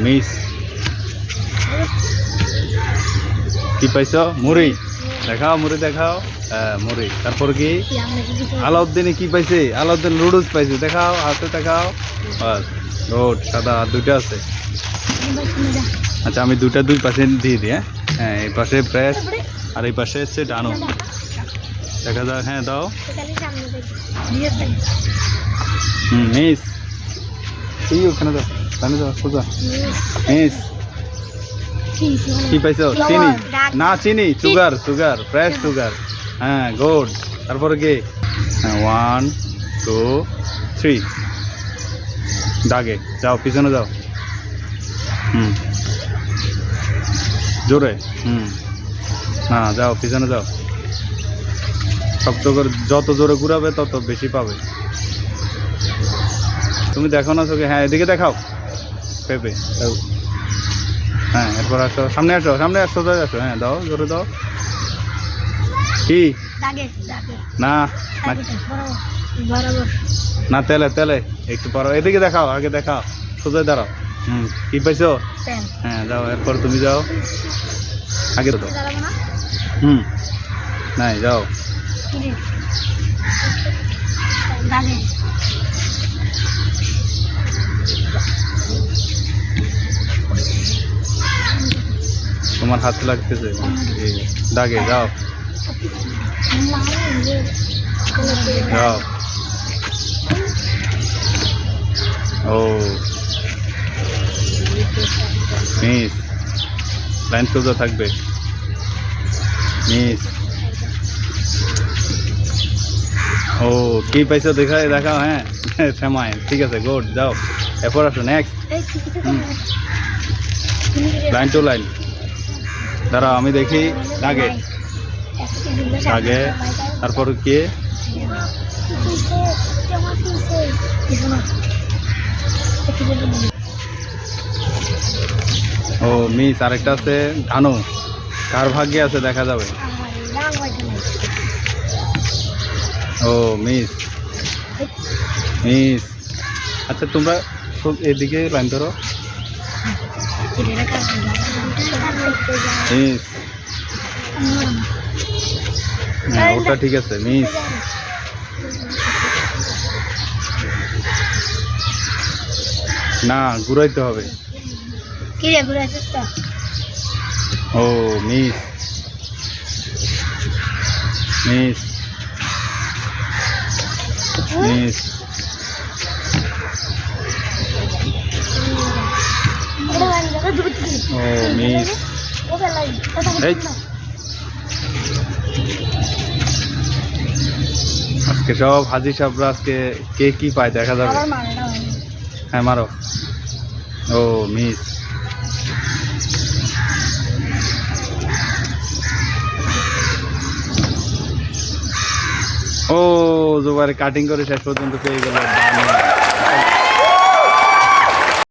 Miss. কি পাইছো? মুড়ি দেখাও, মুড়ি দেখাও। হ্যাঁ মুড়ি। তারপর কি? আলাউদ্দিনে কি পাইছে? আলাউদ্দিন নুডলস পাইছে, দেখাও, হাতে দেখাও। বাস গুড। সাদা আর দুইটা আছে। আচ্ছা আমি দুই পাশে দিয়ে দিই। হ্যাঁ এই পাশে প্রেস আর এই পাশে হচ্ছে ডানো। দেখা যাক। হ্যাঁ দাও। মিস। এই ওখানে দাও, ডানে দাও, সোজা। মিস। কি পাইছো? চিনি না, চিনি, সুগার, সুগার, ফ্রেশ সুগার। হ্যাঁ গুড। তারপরে কি? হ্যাঁ 1 2 3 দাগে যাও, পিছনে যাও। জোরে। হ্যাঁ যাও, পিছনে যাও। শক্ত করে যত জোরে ঘুরাবে তত বেশি পাবে। তুমি দেখো না চোখে? হ্যাঁ এদিকে দেখাও। পেঁপে। হ্যাঁ এরপর আসো, সামনে আসো, সামনে আসো, সোজা আসো। হ্যাঁ দাও, জোরে দাও। কি? না না, তেলে তেলে একটু পর এদিকে দেখাও, আগে দেখাও, সোজা দাঁড়াও। কি পাইছো? হ্যাঁ যাও, এরপর তুমি যাও, আগে দাও। নাই যাও। তোমার হাত লাগতেছে দাগে, যাও যাও। ও মিস। লাইন সোজা থাকবে। মিস। ও কি পাইছো? দেখাও। হ্যাঁ সময় ঠিক আছে, গুড। যাও এরপর আসো, নেক্সট। Line to line. দাঁড়াও আমি দেখি। দাগে দাগে। তারপর কি? ও মিস। আরেকটা আছে ধানু। কার ভাগ্যে আছে দেখা যাবে। ও মিস। মিস। আচ্ছা তোমরা এদিকে লাইন ধরো। মিস। হ্যাঁ ওটা ঠিক আছে, মিস। না ঘুরাইতে হবে। ও মিস। মিস। মিস। ও মিস। আজকে সব হাজি সাহেবরা আজকে কে কি পায় দেখা যাবে। হ্যাঁ মারো। ও মিস। ও জোবারে কাটিং করে শেষ পর্যন্ত পেয়ে গেল।